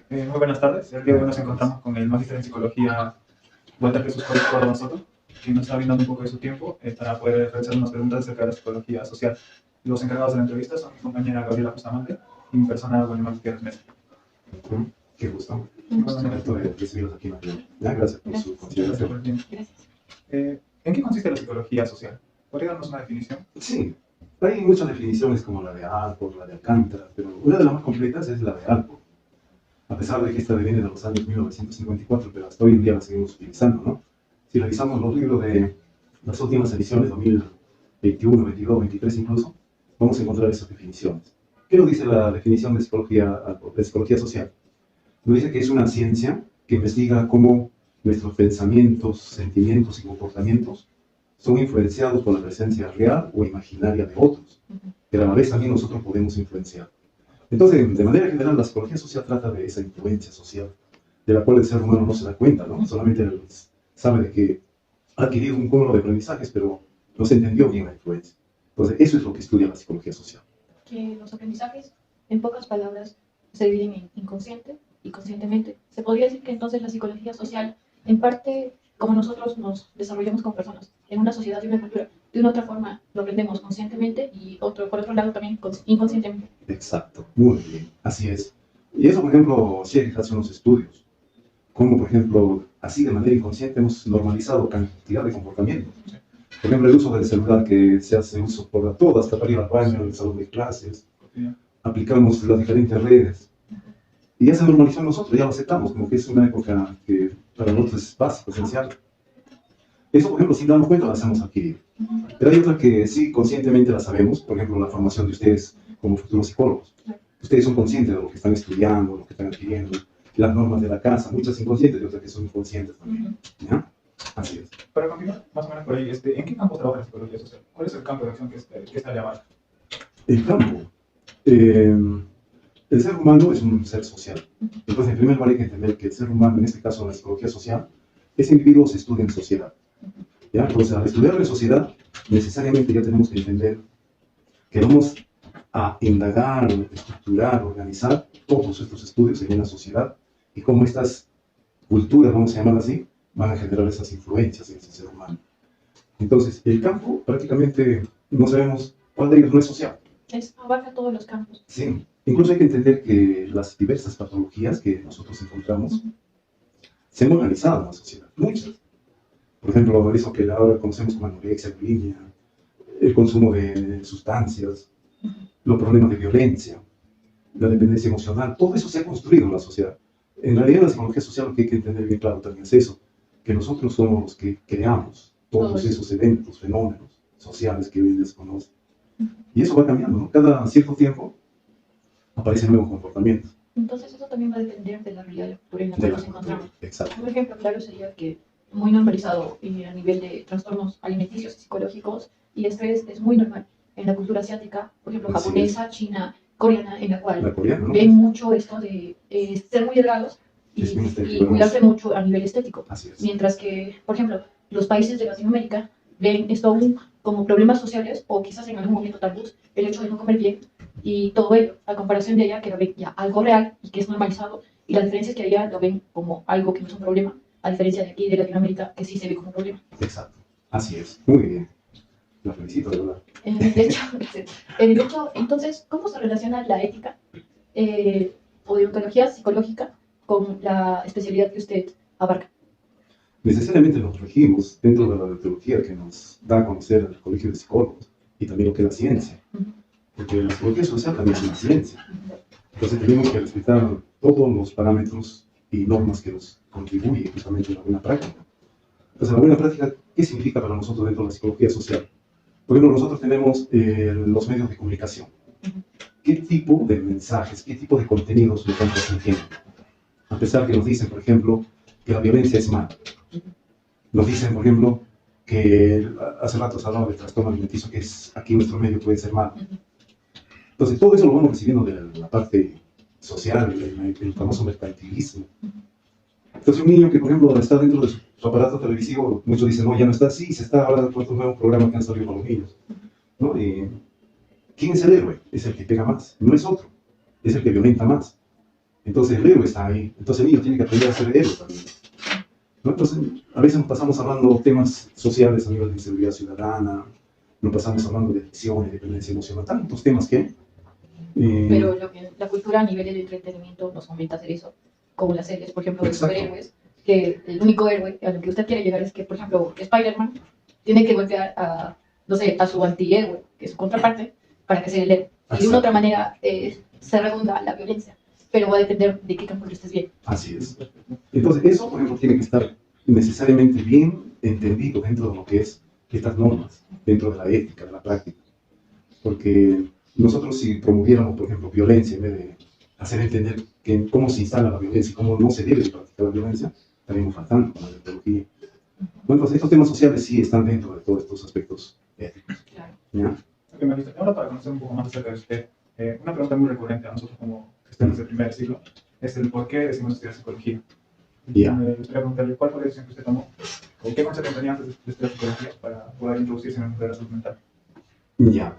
Muy buenas tardes. El día de hoy nos encontramos con el magíster en psicología Walter Jesús Córdoba Soto, que nos está brindando un poco de su tiempo para poder realizar unas preguntas acerca de la psicología social. Los encargados de la entrevista son mi compañera Gabriela Bustamante y mi persona, William Gutiérrez Mesa. Qué gusto. Bueno, Esto de recibirlos aquí en la reunión. Gracias por su gracias consideración. por el tiempo. Gracias. ¿En qué consiste la psicología social? ¿Podría darnos una definición? Sí, hay muchas definiciones como la de Alport, la de Alcántara, pero una de las más completas es la de Alport. A pesar de que esta viene de los años 1954, pero hasta hoy en día la seguimos utilizando, ¿no? Si revisamos los libros de las últimas ediciones, 2021, 22, 23 incluso, vamos a encontrar esas definiciones. ¿Qué nos dice la definición de psicología social? Nos dice que es una ciencia que investiga cómo nuestros pensamientos, sentimientos y comportamientos son influenciados por la presencia real o imaginaria de otros, pero a la vez también nosotros podemos influenciar. Entonces, de manera general, la psicología social trata de esa influencia social, de la cual el ser humano no se da cuenta, ¿no? Solamente sabe de que ha adquirido un cúmulo de aprendizajes, pero no se entendió bien la influencia. Entonces, eso es lo que estudia la psicología social. Que los aprendizajes, en pocas palabras, se dividen en inconsciente y conscientemente. Se podría decir que entonces la psicología social, en parte, como nosotros nos desarrollamos como personas, en una sociedad y una cultura, de una otra forma lo aprendemos conscientemente y por otro lado también inconscientemente. Exacto, muy bien, así es. Y eso, por ejemplo, Sherry hace unos estudios, como por ejemplo, así de manera inconsciente hemos normalizado cantidad de comportamientos. Por ejemplo, el uso del celular que se hace uso por todas, hasta para ir al baño, en el salón de clases, aplicamos las diferentes redes. Y ya se normalizó en nosotros, ya lo aceptamos, como que es una época que para nosotros es básico, esencial. Eso, por ejemplo, sin darnos cuenta, las hemos adquirido. Pero hay otras que sí, conscientemente las sabemos, por ejemplo, la formación de ustedes como futuros psicólogos. Ustedes son conscientes de lo que están estudiando, lo que están adquiriendo, las normas de la casa, muchas inconscientes y otras que son inconscientes también. ¿Ya? Así es. Para continuar, más o menos por ahí, ¿en qué campo trabaja la psicología social? ¿Cuál es el campo de acción que esta le abarca? El campo. El ser humano es un ser social. Entonces, en primer lugar, hay que entender que el ser humano, en este caso la psicología social, ese individuo se estudia en sociedad. ¿Ya? Entonces, al estudiar en sociedad, necesariamente ya tenemos que entender que vamos a indagar, estructurar, organizar todos estos estudios en una sociedad y cómo estas culturas, vamos a llamarlas así, van a generar esas influencias en ese ser humano. Entonces, el campo prácticamente no sabemos cuál de ellos no es social. Abarca todos los campos. Sí, incluso hay que entender que las diversas patologías que nosotros encontramos se han organizado en la sociedad, muchas. Por ejemplo, eso que ahora conocemos como anorexia, bulimia, el consumo de sustancias, los problemas de violencia, la dependencia emocional, todo eso se ha construido en la sociedad. En realidad, la psicología social lo que hay que entender bien claro también es eso, que nosotros somos los que creamos todos esos eventos, fenómenos sociales que hoy desconocen. Y eso va cambiando, ¿no? Cada cierto tiempo aparecen nuevos comportamientos. Entonces eso también va a depender de la realidad de la cultura en la cual nos encontramos. Exacto. Un ejemplo claro sería que muy normalizado a nivel de trastornos alimenticios y psicológicos y estrés es muy normal en la cultura asiática, por ejemplo japonesa, china, coreana, en la cual coreana, ¿no? ven mucho esto de ser muy delgados y cuidarse mucho a nivel estético. Así es. Mientras que, por ejemplo, los países de Latinoamérica ven esto aún como problemas sociales o quizás en algún momento tabús, el hecho de no comer bien y todo ello, a comparación de allá que lo ven ya algo real y que es normalizado, y la diferencia es que allá lo ven como algo que no es un problema, a diferencia de aquí de Latinoamérica que sí se ve como un problema. Exacto, así es, muy bien, lo felicito de verdad. De hecho, entonces, ¿cómo se relaciona la ética o deontología psicológica con la especialidad que usted abarca? Necesariamente nos regimos dentro de la deontología que nos da a conocer el Colegio de Psicólogos y también lo que es la ciencia, porque la psicología social también es una ciencia. Entonces tenemos que respetar todos los parámetros y normas que nos contribuyen justamente a la buena práctica. Entonces, la buena práctica, ¿qué significa para nosotros dentro de la psicología social? Por ejemplo, nosotros tenemos los medios de comunicación. ¿Qué tipo de mensajes, qué tipo de contenidos nos están transmitiendo? A pesar que nos dicen, por ejemplo, que la violencia es mala. Nos dicen, por ejemplo, que hace rato se hablaba del trastorno alimenticio, que es aquí en nuestro medio puede ser malo. Entonces, todo eso lo vamos recibiendo de la parte social, el famoso mercantilismo. Entonces, un niño que, por ejemplo, está dentro de su aparato televisivo, muchos dicen, no, ya no está así, se está ahora con estos nuevos programas que han salido para los niños. ¿No? ¿Quién es el héroe? Es el que pega más, no es otro, es el que violenta más. Entonces el héroe está ahí. Entonces el niño tiene que aprender a ser héroe también, ¿no? Entonces, a veces nos pasamos hablando temas sociales a nivel de seguridad ciudadana, nos pasamos hablando de adicciones, dependencia emocional, tantos temas que... Pero lo que la cultura a nivel del entretenimiento nos fomenta hacer eso, como las series, por ejemplo, de Exacto. superhéroes, que el único héroe a lo que usted quiere llegar es que, por ejemplo, Spider-Man tiene que golpear a, no sé, a su antihéroe, que es su contraparte, para que sea el héroe. Y de Exacto. una otra manera se redunda la violencia, pero va a depender de qué campo estés bien. Así es. Entonces, eso, por ejemplo, tiene que estar necesariamente bien entendido dentro de lo que es estas normas, dentro de la ética, de la práctica. Porque nosotros si promoviéramos, por ejemplo, violencia, en vez de hacer entender que cómo se instala la violencia y cómo no se debe de practicar la violencia, estaríamos faltando con la metodología. Bueno, pues estos temas sociales sí están dentro de todos estos aspectos éticos. Claro. ¿Ya? Ok, Mauricio, ahora para conocer un poco más acerca de usted, una pregunta muy recurrente a nosotros como cristianos del primer siglo es el por qué decimos estudiar psicología. Ya. Me gustaría preguntarle cuál fue la decisión que usted tomó o qué consejo tenía antes de estudiar psicología para poder introducirse en el mundo de la salud mental. Ya.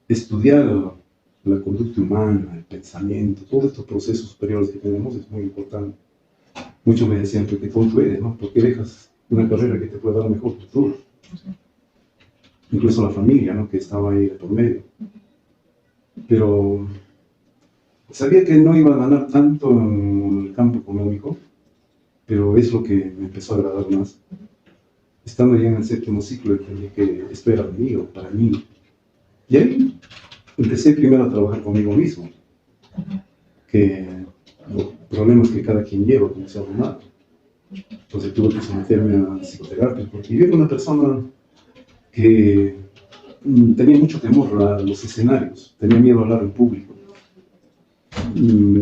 Estudiar la conducta humana, el pensamiento, todos estos procesos superiores que tenemos es muy importante. Muchos me decían, pero qué tonto eres, ¿no? ¿Por qué dejas una carrera que te puede dar un mejor futuro? Incluso la familia, ¿no? Que estaba ahí de por medio. Pero sabía que no iba a ganar tanto en el campo económico, pero es lo que me empezó a agradar más. Estando ya en el séptimo ciclo, entendí que esto era mío, para mí. Y ahí empecé primero a trabajar conmigo mismo, que los problemas que cada quien lleva como ser humano. Entonces tuve que someterme a psicoterapia, porque yo era una persona que tenía mucho temor a los escenarios, tenía miedo a hablar en público.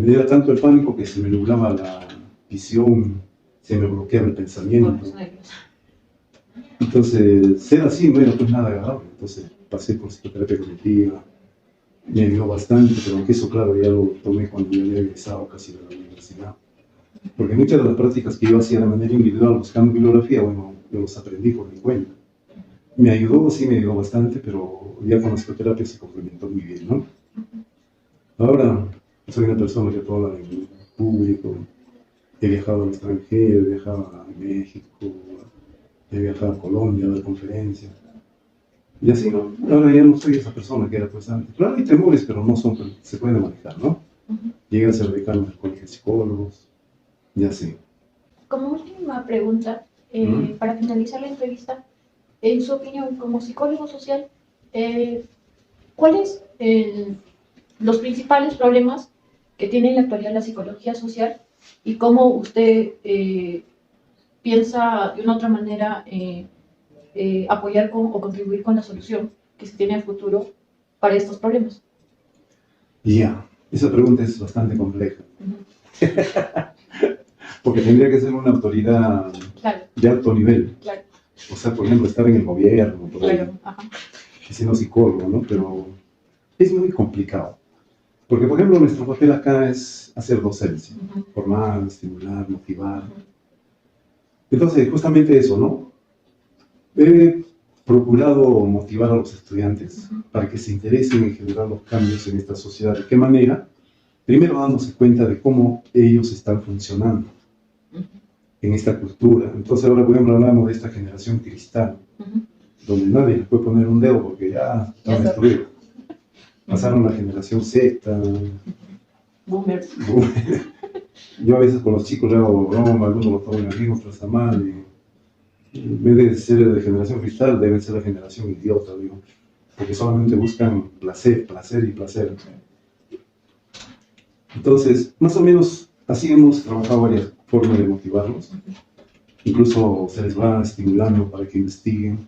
Era tanto el pánico que se me nublaba la visión, se me bloqueaba el pensamiento. Entonces, ser así no era pues nada agradable. Entonces, pasé por psicoterapia cognitiva, me ayudó bastante, pero aunque eso, claro, ya lo tomé cuando ya había egresado casi de la universidad. Porque muchas de las prácticas que yo hacía de manera individual, buscando bibliografía, bueno, yo los aprendí por mi cuenta. Me ayudó, sí me ayudó bastante, pero ya con la psicoterapia se complementó muy bien, ¿no? Ahora, soy una persona que puedo hablar en público, he viajado al extranjero, he viajado a México, he viajado a Colombia a dar conferencias. Y así, ¿no? Ahora ya no soy esa persona que era pues antes. Claro, hay temores, pero no son, se pueden manejar, ¿no? Llegué a ser decano del colegio de psicólogos, ya sé. Como última pregunta, para finalizar la entrevista, en su opinión, como psicólogo social, ¿cuáles los principales problemas que tiene en la actualidad la psicología social y cómo usted piensa de una otra manera apoyar o contribuir con la solución que se tiene a futuro para estos problemas? Ya, esa pregunta es bastante compleja. Porque tendría que ser una autoridad Claro, de alto nivel. claro, O sea, por ejemplo, estar en el gobierno, por ahí, claro. Ajá. siendo psicólogo, ¿no? Pero es muy complicado. Porque, por ejemplo, nuestro papel acá es hacer docencia, formar, estimular, motivar. Entonces, justamente eso, ¿no? He procurado motivar a los estudiantes para que se interesen en generar los cambios en esta sociedad. ¿De qué manera? Primero dándose cuenta de cómo ellos están funcionando en esta cultura. Entonces ahora, por ejemplo, hablamos de esta generación cristal, donde nadie le puede poner un dedo porque ya están destruidos. Pasaron la generación Z. Boomers. Yo a veces con los chicos le hago broma, algunos lo toman bien, otros está mal. Y en vez de ser de generación cristal, deben ser la generación idiota, digo, porque solamente buscan placer, placer y placer. Entonces, más o menos así hemos trabajado varias formas de motivarlos. Incluso se les va estimulando para que investiguen,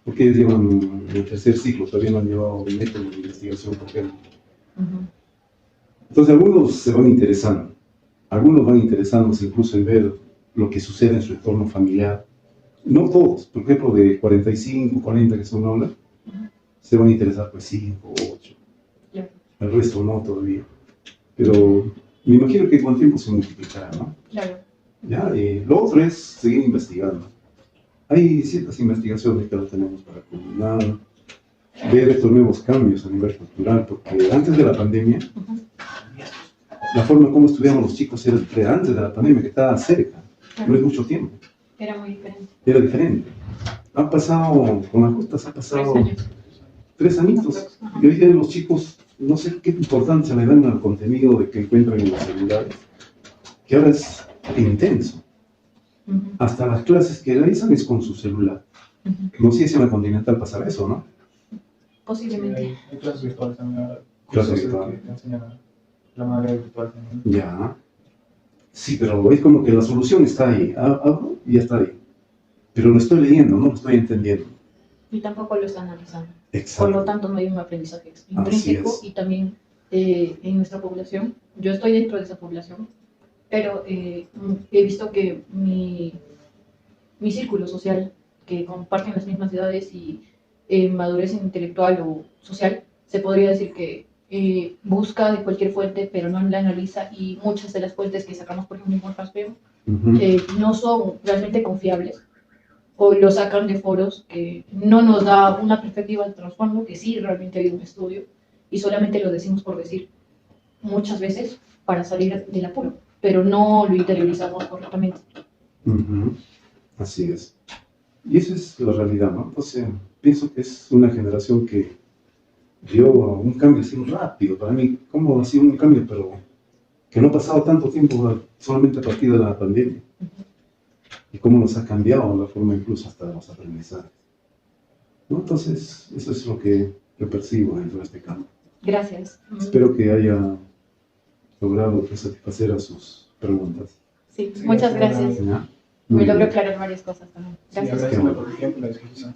porque ellos llevan el tercer ciclo, todavía no han llevado el método de investigación, por ejemplo. Entonces, algunos se van interesando, algunos van interesándose incluso en ver lo que sucede en su entorno familiar. No todos, por ejemplo, de 45, 40 que son ahora, se van a interesar pues 5, 8. El resto no todavía. Pero me imagino que con el tiempo se multiplicará, ¿no? Claro. ¿Ya? Lo otro es seguir investigando. Hay ciertas investigaciones que ahora tenemos para culminar, ver estos nuevos cambios a nivel cultural, porque antes de la pandemia, la forma como estudiaban los chicos era diferente antes de la pandemia, que estaba cerca, no es mucho tiempo, Era muy diferente. era diferente. Han pasado, con las justas, han 3 pasado años. 3 añitos. Ajá. Y hoy día los chicos, no sé qué importancia le dan al contenido de que encuentran en los celulares, que ahora es intenso. Ujú, Hasta las clases que realizan es con su celular. ujú. No sé si en la Continental pasará eso, ¿no? Posiblemente. Hay clases virtuales también ahora. Clases Cursos virtuales. que te enseñan la manera virtual también. Ya. Sí, pero es como que la solución está ahí. Abro y ya está ahí. Pero lo estoy leyendo, no lo estoy entendiendo. Y tampoco lo está analizando. Por lo Exacto. tanto, no hay un aprendizaje intrínseco es. y también en nuestra población. Yo estoy dentro de esa población, pero he visto que mi círculo social, que comparten las mismas edades y madurez intelectual o social, se podría decir que busca de cualquier fuente, pero no la analiza, y muchas de las fuentes que sacamos, por ejemplo, en Morfaspeo, Ujú. no son realmente confiables, o lo sacan de foros que no nos da una perspectiva del trasfondo, que sí realmente hay un estudio, y solamente lo decimos por decir, muchas veces para salir del apuro, pero no lo interiorizamos correctamente. Ujú. Así es. Y esa es la realidad, ¿no? Entonces, pienso que es una generación que dio un cambio así rápido. Para mí, como así un cambio, pero que no ha pasado tanto tiempo solamente a partir de la pandemia. Y cómo nos ha cambiado la forma incluso hasta de los aprendizajes, ¿no? Entonces, eso es lo que yo percibo dentro de este campo. Gracias. Espero que haya logrado satisfacer a sus preguntas. Sí, Sí, muchas gracias. gracias. ¿Ya? Me Muy logró bien. aclarar varias cosas también. Sí, Gracias. agradezco por el tiempo y la disposición.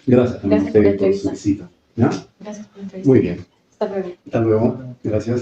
Gracias también a Gracias por la usted por su entrevista. visita. ¿Ya? Gracias por la entrevista. Muy bien. Hasta luego. Hasta luego. Gracias.